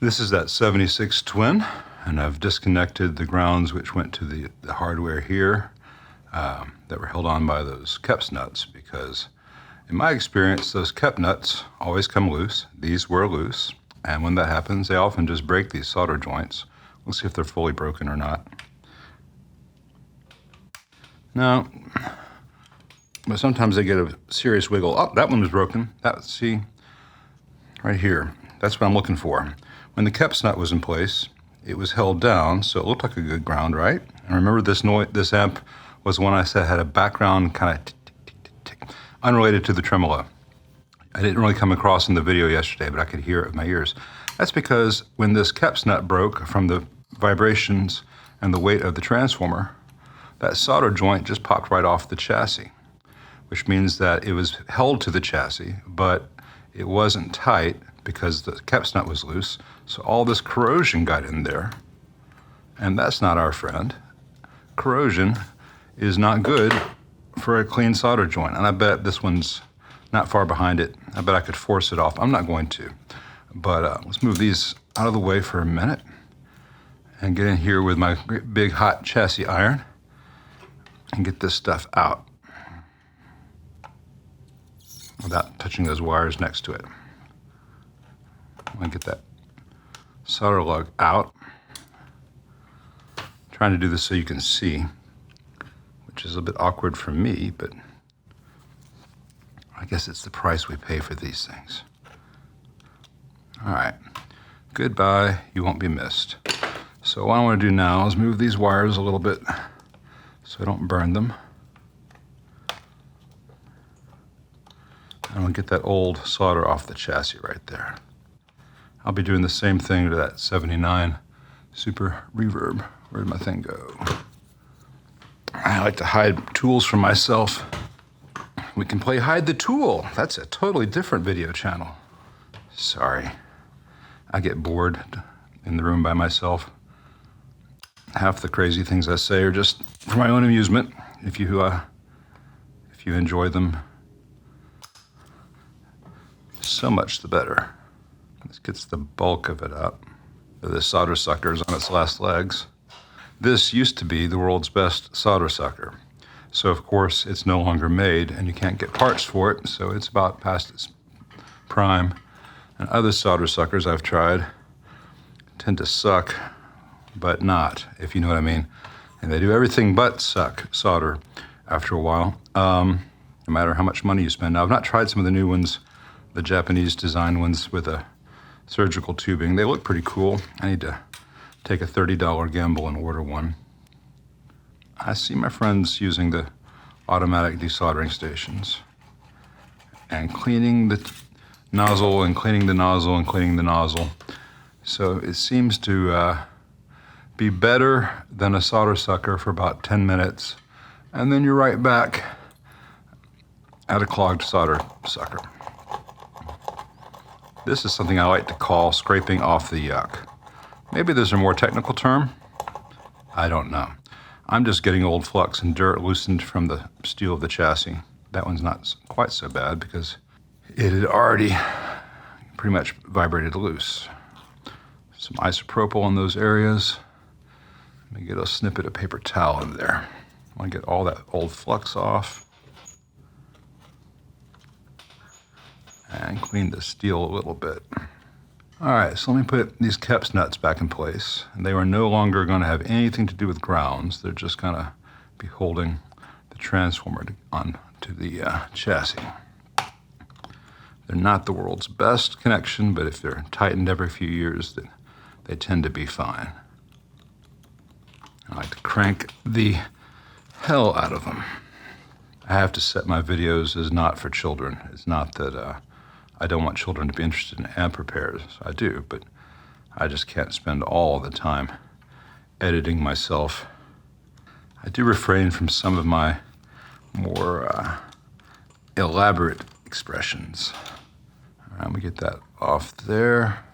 This is that 76 twin, and I've disconnected the grounds which went to the hardware here that were held on by those KEPS nuts, because in my experience, those KEP nuts always come loose. These were loose, and when that happens, they often just break these solder joints. We'll see if they're fully broken or not. No, but sometimes they get a serious wiggle. Oh, that one was broken. See, right here. That's what I'm looking for. When the KEPS nut was in place, it was held down, so it looked like a good ground, right? And remember, this amp was one I said had a background kind of tick, unrelated to the tremolo. I didn't really come across in the video yesterday, but I could hear it with my ears. That's because when this KEPS nut broke from the vibrations and the weight of the transformer, that solder joint just popped right off the chassis, which means that it was held to the chassis, but it wasn't tight because the KEPS nut was loose. So all this corrosion got in there, and that's not our friend. Corrosion is not good for a clean solder joint, and I bet this one's not far behind it. I bet I could force it off. I'm not going to, but let's move these out of the way for a minute and get in here with my big hot chassis iron and get this stuff out without touching those wires next to it. I'm gonna get that solder lug out. I'm trying to do this so you can see, which is a bit awkward for me, but I guess it's the price we pay for these things. All right, goodbye, you won't be missed. So what I want to do now is move these wires a little bit so I don't burn them. I'm gonna get that old solder off the chassis right there. I'll be doing the same thing to that 79 Super Reverb. Where'd my thing go? I like to hide tools from myself. We can play Hide the Tool. That's a totally different video channel. Sorry. I get bored in the room by myself. Half the crazy things I say are just for my own amusement. If you enjoy them, so much the better. This gets the bulk of it up. The solder sucker is on its last legs. This used to be the world's best solder sucker. So of course it's no longer made and you can't get parts for it, so it's about past its prime. And other solder suckers I've tried tend to suck, but not, if you know what I mean. And they do everything but suck solder after a while, no matter how much money you spend. Now I've not tried some of the new ones, the Japanese design ones with a surgical tubing. They look pretty cool. I need to take a $30 gamble and order one. I see my friends using the automatic desoldering stations and cleaning the nozzle and cleaning the nozzle and cleaning the nozzle. So it seems to be better than a solder sucker for about 10 minutes. And then you're right back at a clogged solder sucker. This is something I like to call scraping off the yuck. Maybe there's a more technical term. I don't know. I'm just getting old flux and dirt loosened from the steel of the chassis. That one's not quite so bad because it had already pretty much vibrated loose. Some isopropyl in those areas. Let me get a snippet of paper towel in there. I want to get all that old flux off. And clean the steel a little bit. All right, so let me put these KEPS nuts back in place. And they are no longer going to have anything to do with grounds. They're just going to be holding the transformer onto the chassis. They're not the world's best connection, but if they're tightened every few years, then they tend to be fine. I like to crank the hell out of them. I have to set my videos as not for children. It's not that I don't want children to be interested in amp repairs. I do, but I just can't spend all the time editing myself. I do refrain from some of my more elaborate expressions. All right, let me get that off there.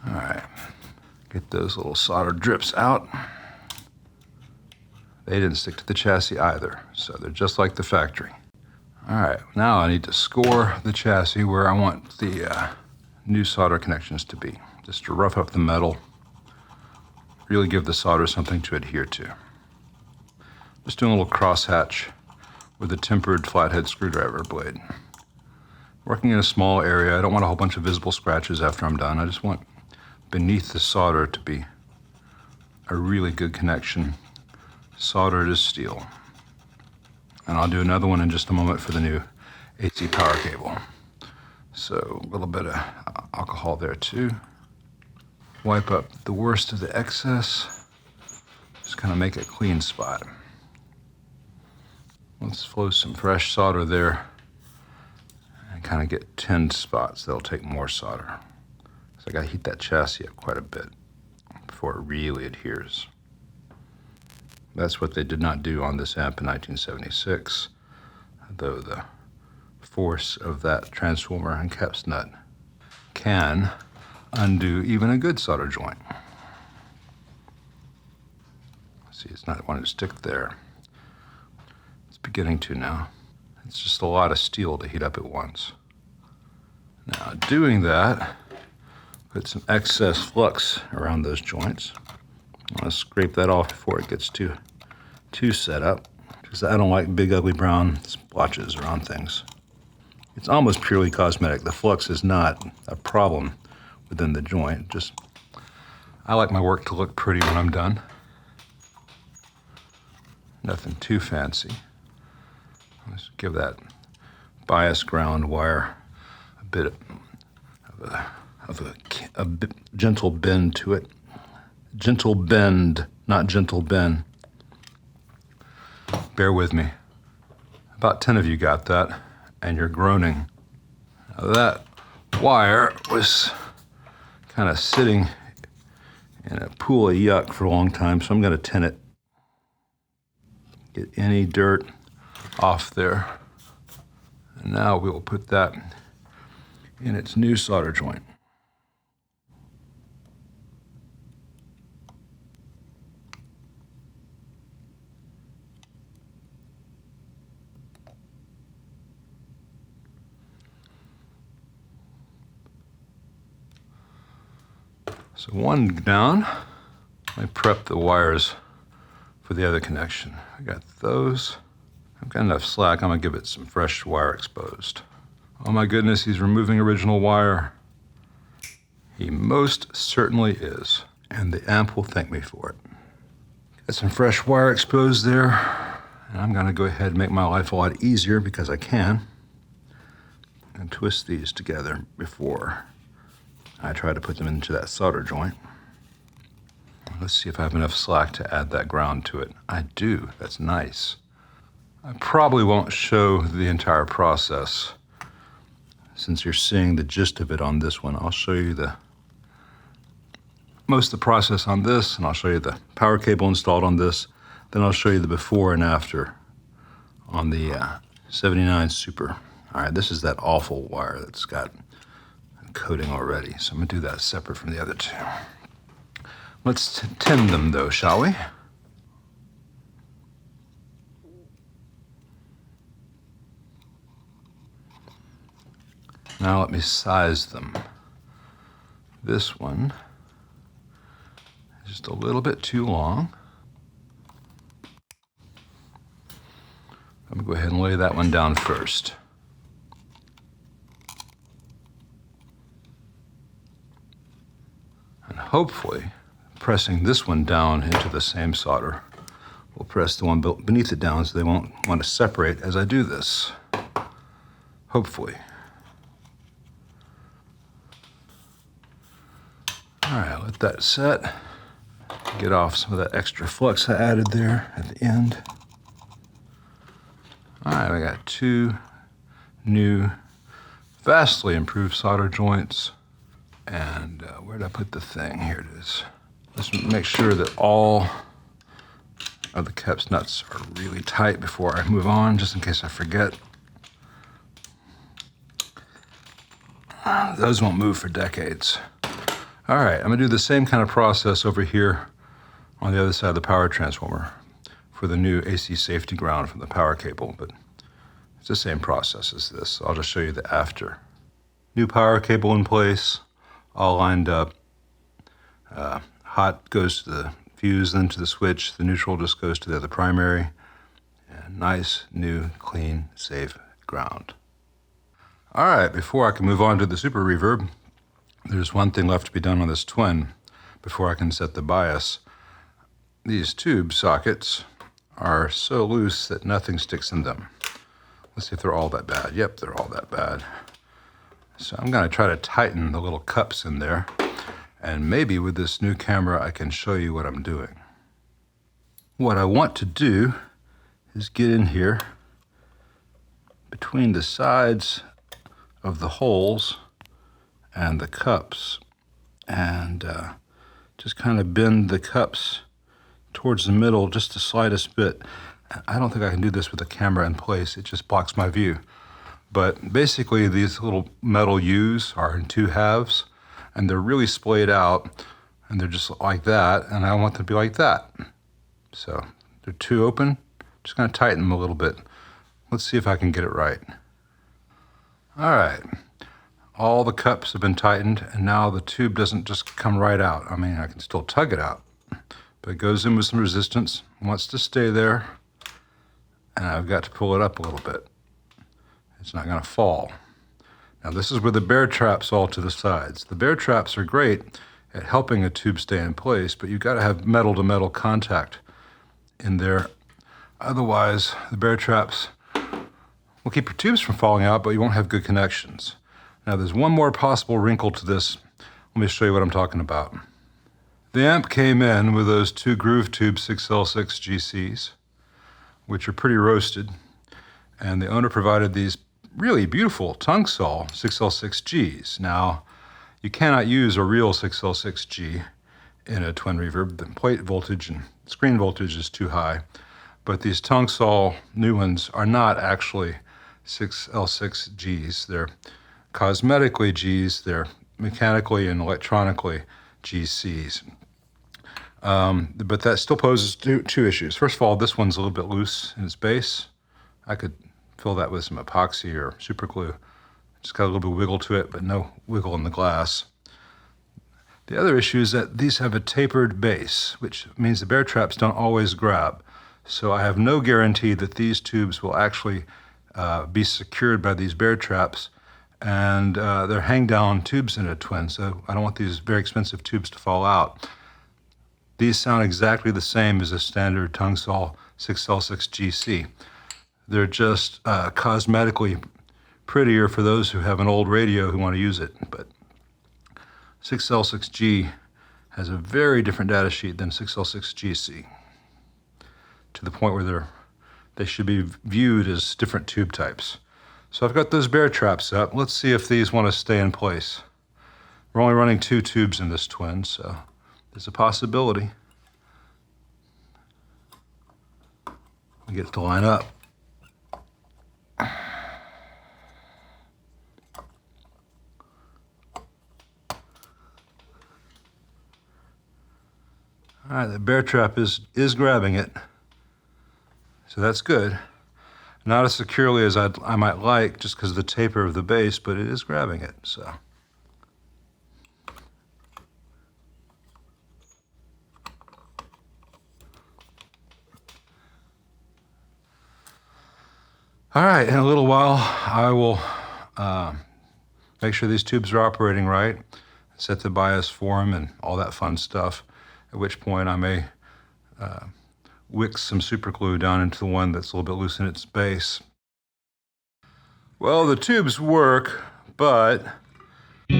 All right, get those little solder drips out. They didn't stick to the chassis either, so they're just like the factory. All right, now I need to score the chassis where I want the new solder connections to be, just to rough up the metal, really give the solder something to adhere to. Just doing a little crosshatch with a tempered flathead screwdriver blade. Working in a small area, I don't want a whole bunch of visible scratches after I'm done. I just want beneath the solder to be a really good connection, soldered as steel. And I'll do another one in just a moment for the new AC power cable. So a little bit of alcohol there too. Wipe up the worst of the excess. Just kind of make a clean spot. Let's flow some fresh solder there and kind of get tinned spots. That'll take more solder. So I gotta heat that chassis up quite a bit before it really adheres. That's what they did not do on this amp in 1976, though the force of that transformer and caps nut can undo even a good solder joint. See, it's not wanting to stick there. It's beginning to now. It's just a lot of steel to heat up at once. Now, doing that, put some excess flux around those joints. I want to scrape that off before it gets too set up, because I don't like big ugly brown splotches around things. It's almost purely cosmetic. The flux is not a problem within the joint. Just, I like my work to look pretty when I'm done. Nothing too fancy. Let's give that bias ground wire a bit of a gentle bend to it. Gentle bend, not gentle bend. Bear with me. About 10 of you got that, and you're groaning. Now that wire was kind of sitting in a pool of yuck for a long time, so I'm going to tin it. Get any dirt off there. And now we will put that in its new solder joint. So one down. I prep the wires for the other connection. I got those. I've got enough slack. I'm gonna give it some fresh wire exposed. Oh my goodness, he's removing original wire. He most certainly is. And the amp will thank me for it. Got some fresh wire exposed there. And I'm gonna go ahead and make my life a lot easier because I can. And twist these together before I try to put them into that solder joint. Let's see if I have enough slack to add that ground to it. I do, that's nice. I probably won't show the entire process since you're seeing the gist of it on this one. I'll show you most of the process on this, and I'll show you the power cable installed on this. Then I'll show you the before and after on the 79 Super. All right, this is that awful wire that's got coating already, so I'm gonna do that separate from the other two. Let's tin them though, shall we? Now let me size them. This one is just a little bit too long. I'm gonna go ahead and lay that one down first. And hopefully, pressing this one down into the same solder will press the one beneath it down so they won't want to separate as I do this. Hopefully. All right, let that set. Get off some of that extra flux I added there at the end. All right, I got two new, vastly improved solder joints. And where did I put the thing? Here it is. Let's make sure that all of the caps nuts are really tight before I move on, just in case I forget. Those won't move for decades. All right, I'm gonna do the same kind of process over here on the other side of the power transformer for the new AC safety ground from the power cable, but It's the same process as this. So I'll just show you the after. New power cable in place, all lined up. Hot goes to the fuse, then to the switch. The neutral just goes to the other primary. And nice, new, clean, safe ground. All right, before I can move on to the super reverb, there's one thing left to be done on this twin before I can set the bias. These tube sockets are so loose that nothing sticks in them. Let's see if they're all that bad. Yep, they're all that bad. So I'm gonna try to tighten the little cups in there, and maybe with this new camera I can show you what I'm doing. What I want to do is get in here between the sides of the holes and the cups, and just kind of bend the cups towards the middle just the slightest bit. I don't think I can do this with the camera in place. It just blocks my view. But basically these little metal U's are in two halves, and they're really splayed out, and they're just like that, and I want them to be like that. So they're two open. Just gonna tighten them a little bit. Let's see if I can get it right. All right, all the cups have been tightened, and now the tube doesn't just come right out. I mean, I can still tug it out, but it goes in with some resistance, wants to stay there, and I've got to pull it up a little bit. It's not gonna fall. Now this is where the bear traps all to the sides. The bear traps are great at helping a tube stay in place, but you've got to have metal to metal contact in there. Otherwise, the bear traps will keep your tubes from falling out, but you won't have good connections. Now there's one more possible wrinkle to this. Let me show you what I'm talking about. The amp came in with those two groove tube 6L6 GCs, which are pretty roasted, and the owner provided these really beautiful tungstol 6L6Gs. Now, you cannot use a real 6L6G in a twin reverb. The plate voltage and screen voltage is too high, but these tungstol new ones are not actually 6L6Gs. They're cosmetically Gs, they're mechanically and electronically GCs. But that still poses two issues. First of all, this one's a little bit loose in its base. I could fill that with some epoxy or super glue. It's got a little bit of wiggle to it, but no wiggle in the glass. The other issue is that these have a tapered base, which means the bear traps don't always grab. So I have no guarantee that these tubes will actually be secured by these bear traps, and they're hang down tubes in a twin, so I don't want these very expensive tubes to fall out. These sound exactly the same as a standard tungstol 6L6 GC. They're just cosmetically prettier for those who have an old radio who want to use it, but 6L6G has a very different data sheet than 6L6GC, to the point where they should be viewed as different tube types. So I've got those bear traps up. Let's see if these want to stay in place. We're only running two tubes in this twin, so there's a possibility we get it to line up. All right, the bear trap is grabbing it, so that's good. Not as securely as I might like, just because of the taper of the base, but it is grabbing it, so. All right, in a little while, I will make sure these tubes are operating right, set the bias for them and all that fun stuff, at which point I may wick some super glue down into the one that's a little bit loose in its base. Well, the tubes work, but the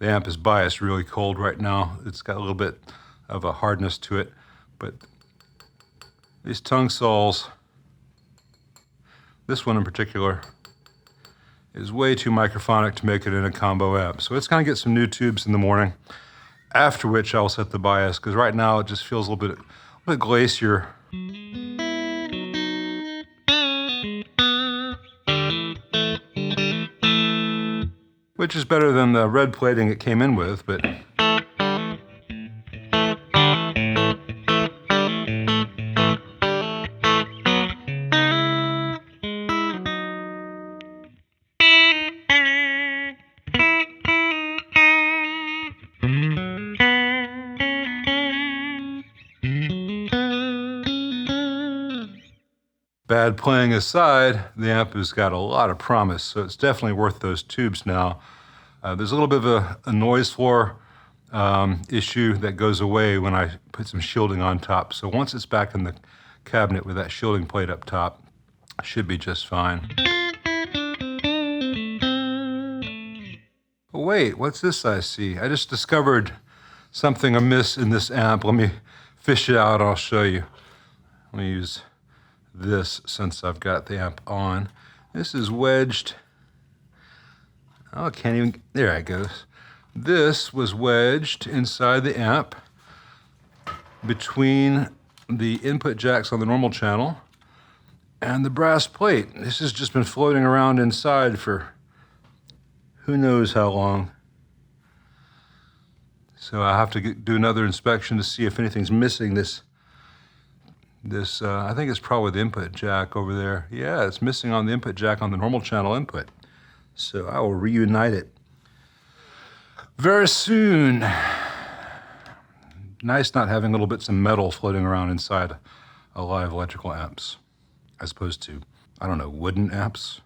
amp is biased really cold right now. It's got a little bit of a hardness to it, but these tungstols, this one in particular, is way too microphonic to make it in a combo amp. So it's gonna get some new tubes in the morning, after which I'll set the bias, because right now it just feels a little bit glacier. Which is better than the red plating it came in with, but bad playing aside, the amp has got a lot of promise, so it's definitely worth those tubes now. There's a little bit of a noise floor issue that goes away when I put some shielding on top. So once it's back in the cabinet with that shielding plate up top, it should be just fine. Oh, wait, what's this I see? I just discovered something amiss in this amp. Let me fish it out, I'll show you. Let me use this since I've got the amp on. This is wedged. Oh, I can't even, there it goes. This was wedged inside the amp between the input jacks on the normal channel and the brass plate. This has just been floating around inside for who knows how long. So I have to do another inspection to see if anything's missing. This I think it's probably the input jack over there. Yeah, it's missing on the input jack on the normal channel input. So I will reunite it very soon. Nice not having little bits of metal floating around inside a live electrical amps, as opposed to, I don't know, wooden amps.